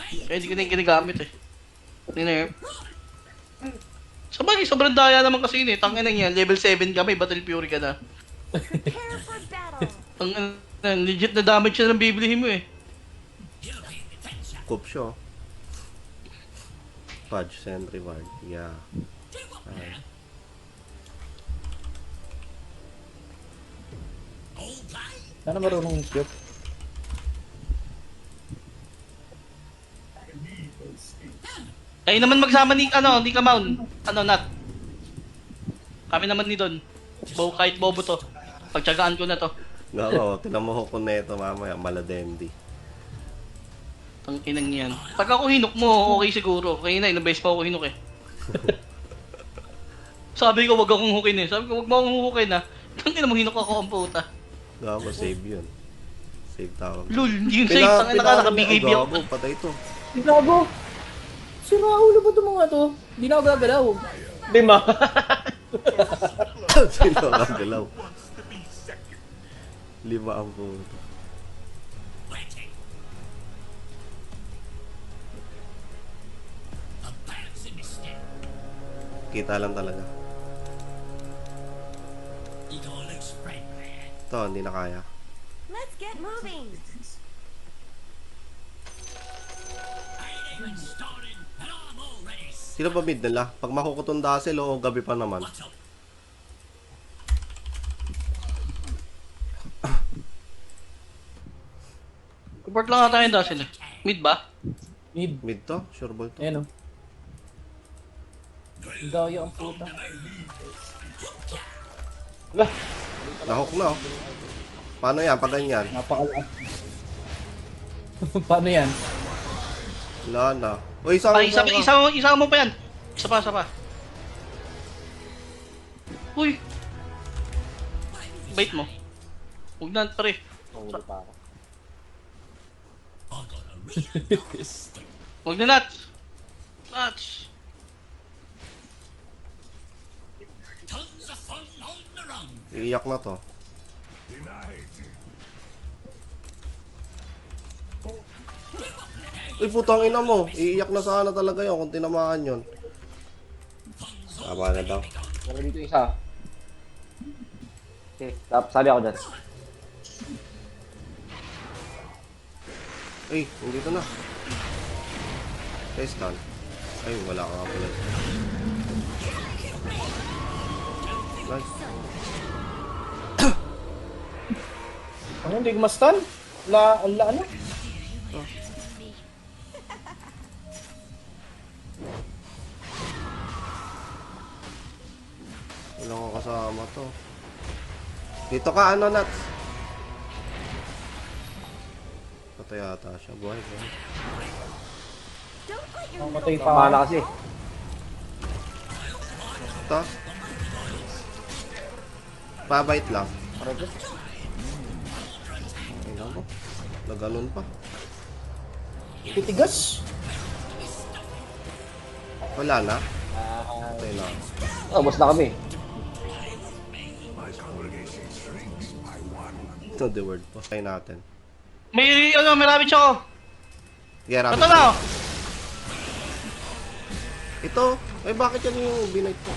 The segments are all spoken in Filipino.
Kaya hindi ko na yung ginagamit eh. Hindi na yun. Sabagay, sobrang daya naman kasi yun eh. Tangin na yan, level 7 ka, may Battle Fury ka na. Ang legit na damage siya ng bibilihin mo eh. Coop siya. Fudge, Sentry Ward. Yeah. Ay. Sana marunong cute. Kayo naman magsama ni, ni Kamaun. Nat. Kami naman ni Don. Kahit bobo to. Pagtsagaan ko na to. Oo, tinamuho ko na ito mamaya. Maladendi. Ang kinang yan. Pag ako hinok mo, okay siguro. Kaya na, ilang beses pa ako hinok eh. Sabi ko, wag akong hukin eh. Sabi ko, wag mo akong hukin ha. Tangina mo, hinok ako ang puta. Gago, save yun. Save tawag. Lul, hindi yung save. Tangina ka, naka-BKB ako. Gago, patay ito. Gago! Sira ulo ba itong mga to? Hindi na ako gagalaw. Di ma. Sino ang galaw? 5 ang puto. Kita lang talaga. Ito, hindi na kaya. Let's get moving. Sino ba mid nila? Pag makukutong Dazzle o gabi pa naman. Support lang ata yung Dazzle eh. Mid ba? Mid. Mid to? Sure ball to? Ayan o. Daya ang puta. Lah! Nahok na oh. Paano yan? Pag ganyan? Napakalaan. Paano yan? Wala na. Uy, isama Isa mo pa yan. Isa pa. Uy. Bait mo. Huwag na, pare. Mahuli pa ako. Huwag na, Nats. Iiyak na to. Uy, putang ina mo. Iiyak na sana talaga yun kung tinamaan yun. Tama na daw. Meron dito isa. Okay, sali ako dyan. Ay, nandito na. Face down. Ay, wala ka nga pala. Nice. Ano, hindi ko ma-stun? Ano? Wala ko kasama to. Dito ka, Nats? Patay ata siya. Buhay. Don't let your Mamatay middle pa. Mana kasi. Ito. Pabait lang. Ay, nako. Naganon pa. Titigas. Wala na. Patay na. Ubos na kami. Ito, the word pa. Try natin. May rabbit siya ako. Yeah, rabbit. Ito na oh. Ito. Ay, bakit yan yung binight ko?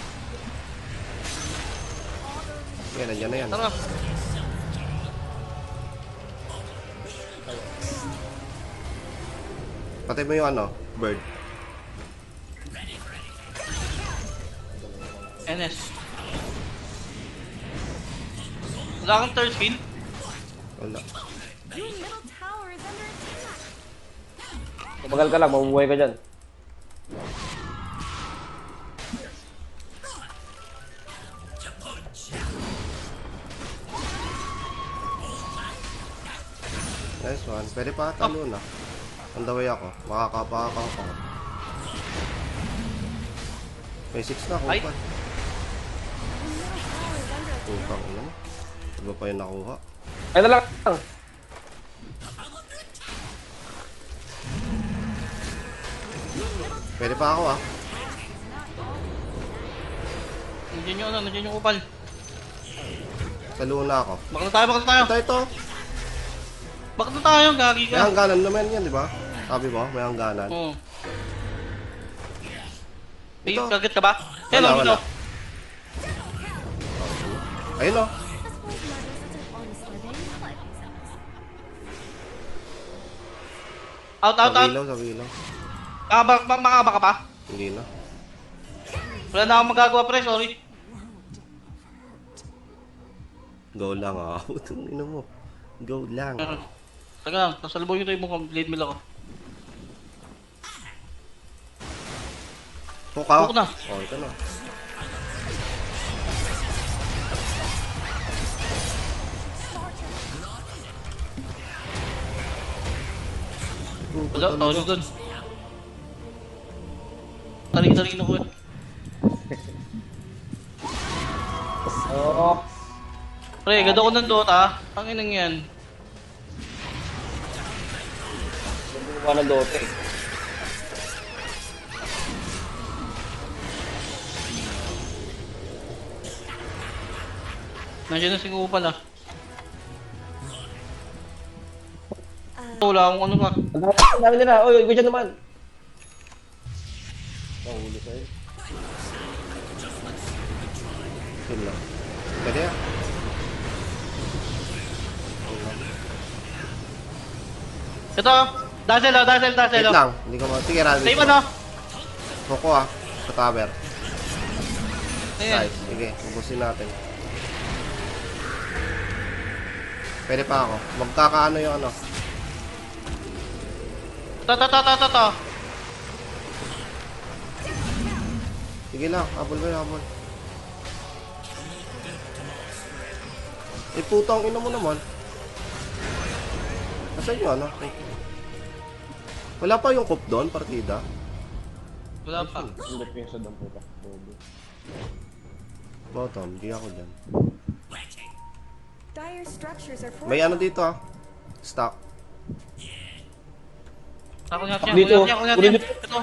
Yan, nandiyan na yan. Tara. Patay mo yung bird. NS. Wala kang third skill. Wala. Your middle tower is under attack. Tumagal ka lang, mabubuhay ka dyan. Nice one. Pwede pa talo na. On the way ako. Makakapakakaw ako. May 6 na. Ay. Kupan. Kupang ina mo. Iba pa yung nakuha. Ay na lang! Pwede pa ako Nandiyan yung upal. Talo na ako. Bakit na tayo? Ito. Bakit na tayo? Gagi May ka. hangganan naman yan, di ba? Sabi mo, may hangganan. Oo. May Ito. kagat ka ba? Hello, Wala, wala. dito. Ayun o. I suppose love is such an honest living. Out, out, Sa out. ilaw, sa ilaw. Makaba ka pa? Hindi na. Wala na akong magagawa, pre. Sorry. Go lang ah. Putang ina mo. Go lang. Taga lang. Nasalubong nyo tayo mukhang blade mill ako. Puka. Hook na. Oh, ito na. Wala, tawag nyo dun. Taring-taring na ko eh. Oo. Pre, ganda ko ng Dota. Ang inang yan. Gumawa ng Dota eh. Nandiyan na si Kupal ah. Wala akong ano pa. Ang dami nila. Oy, ko dyan naman. Nahuli sa'yo. Yun lang. Pwede ah. Ito, Dazzle oh, Dazzle, Dazzle Wait oh. lang. Hindi ko Sige, rally. Save ano? Puko ah. Sa tower. Ayan. Nice. Sige, ubusin natin. Pwede pa ako. Magkakaano yung ano. To. Sige lang. Habol ba yung habol? Eh, putang ina mo naman. Nasaan yung ano? Wala pa yung cup doon, partida. Wala pa. Hindi ko yung sa dampo ka. Bottom, di ako dyan. Dire structures are May ano dito ah. Stock. Ako nga siya, Dito. kunyat Kunin niya. dito. Ito.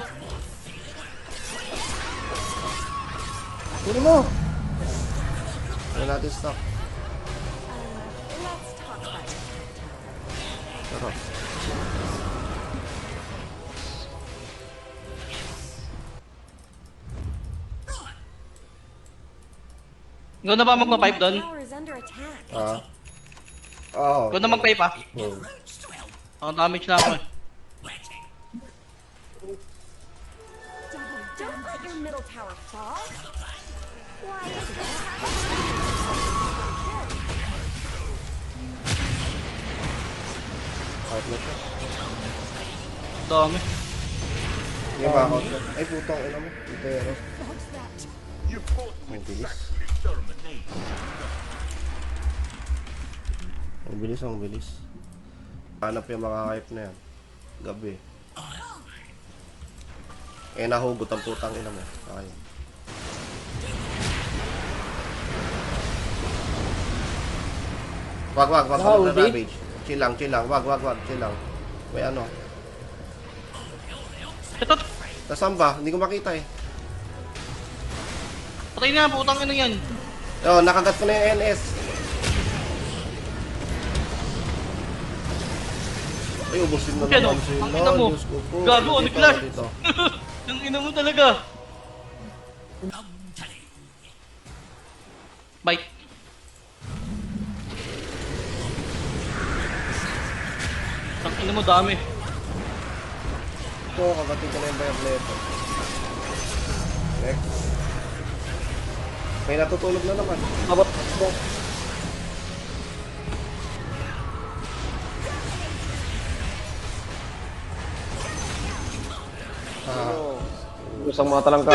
Kunin mo. Ano natin stock? Let's talk about it. Tara. Ikaw na ba magpa-pipe doon? Tower is under attack. Ah. Oo. Ikaw na mag-pipe ah. Ako damage na ako eh. Don't let your middle tower fall. Why is this Out na siya. Dami. Sige ba ako? Ay putang ina mo. Ito yun. Ang bilis. Ang bilis, ang bilis. Hanap yung mga hype na yan. Gabi. Eh nahugot ang putang ina mo. Ayun. Wag, Nahugot? ravage. Chill lang. Wag, chill lang. May ano. Ito, Nasaan ba? Hindi ko makita eh. patay na, putang ina yan. Oh, nakagat ko na yung NS. Ay, ubusin na Yan, naman oh. sila. Ang ina mo. Diyos ko po. Gago, Dito, ano clash? dito. Ang ina mo talaga. Bite. Ang ina mo dami. Ito, kagatin ko na yung Bayableto. Next. May natutulog na naman. Abot. Ah, Gustong mga talangka.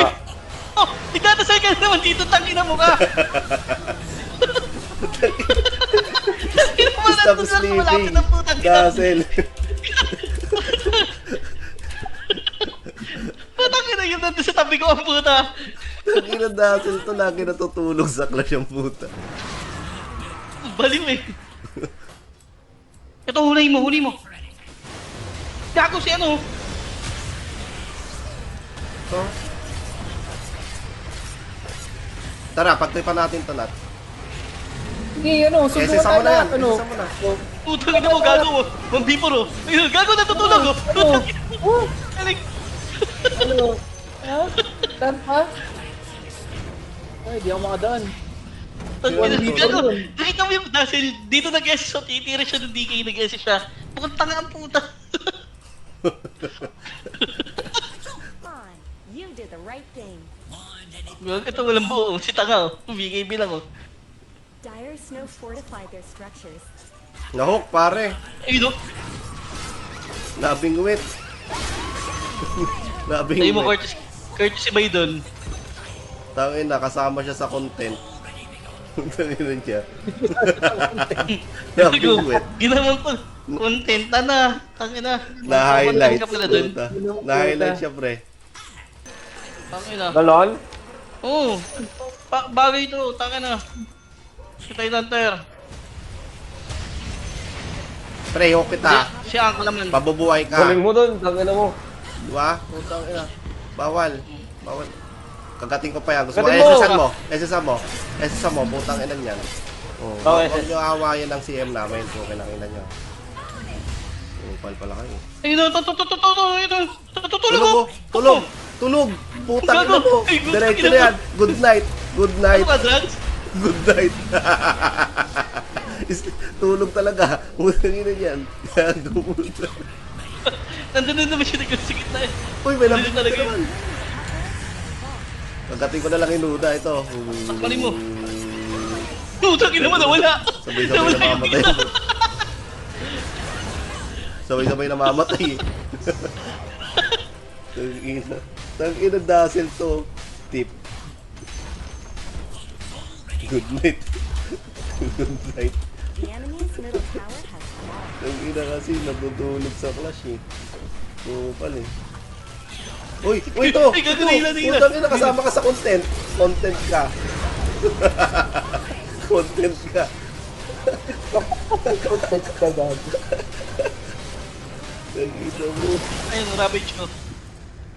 Oh, igdadasal ka na naman dito, tangina mo ka. Tangina mo na, stop malapit sleeping. na putang ina. Dazzle. Putang ina yun nandun sa tabi ko ang puta. Ang ina Dazzle to, lagi natutulog sa clash yung puta. Baliw eh. Ito, huli mo. Gago si ano. So, tara, pagtripan natin to, Nat. Sige, ano, Kasi sundukan sama na tayo yan. ano. Sama na. Putang ina mo, gago mo. Mang bipor oh. Ayun, gago natutulog oh. Putang ina mo. Oh! Galing. Ano? Ha? Tan pa? Ay, di ako makadaan. Nakita mo yung Dazzle, dito nag-SS siya, titira siya ng DK, nag-SS siya. Mukhang tanga ang puta. Come on, you did the right thing. Ito walang buo, si tanga oh. BKB lang oh. Dire's no fortified their structures. Nahook, pare. Ayun oh. Labing wit. Labing Tayo mo wit. Curtis ba doon? Tangin na, kasama siya sa content. Tangin siya. Labing wit. Ginawa ko. Content na. Tangina. Na-highlight. Ka pala doon. Na-highlight siya, pre. Tangina. Galon? Oo. Bagay ito. Tangina. Si Tidehunter. Pre, hook kita. Si Uncle naman. Pabubuhay ka. Galing mo dun, tangin mo. Diba? Putang ina. Bawal. Bawal. Kagating ko pa yan. Gusto mo, Kagating mo! SSan mo. SSan mo. SSan mo. Putang ina niyan. Oh, Oh, huwag SS. nyo awayan ng CM namin. Kung kinakina nyo. Upal pala kayo. Ayun oh. Tutulog Tulog oh. mo. Tulog. Tulog. Putang ina mo. Ay, good Diretso night. na yan. Good night. Good Ano night. ba, drugs? Good night. Tulog talaga. Putang ina niyan. Nandun na naman siya sa gitna eh. Uy, may lambing Talaga na naman. Kagating ko na lang inuda ito. Sakmalin mo. Putang ina mo, nawala. Sabay-sabay namamatay. Sabay-sabay namamatay. Tangina. Tangina Dazzle to. Tip. Good night. Good night. The enemy's middle tower has fallen. Tangina kasi natutulog sa clash eh. Kupal eh. Uy! Uy to! Ay, tignan, tignan. Putang ina, kasama ka sa content. Content ka. Content ka. Content ka dad. Tangina mo. Ayun, ravage ko.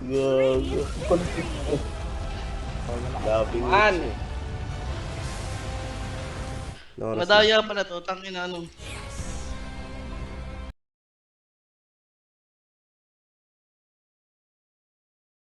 Gago. Content ka. Labing Man! No, Madaya pala to, tangina ano.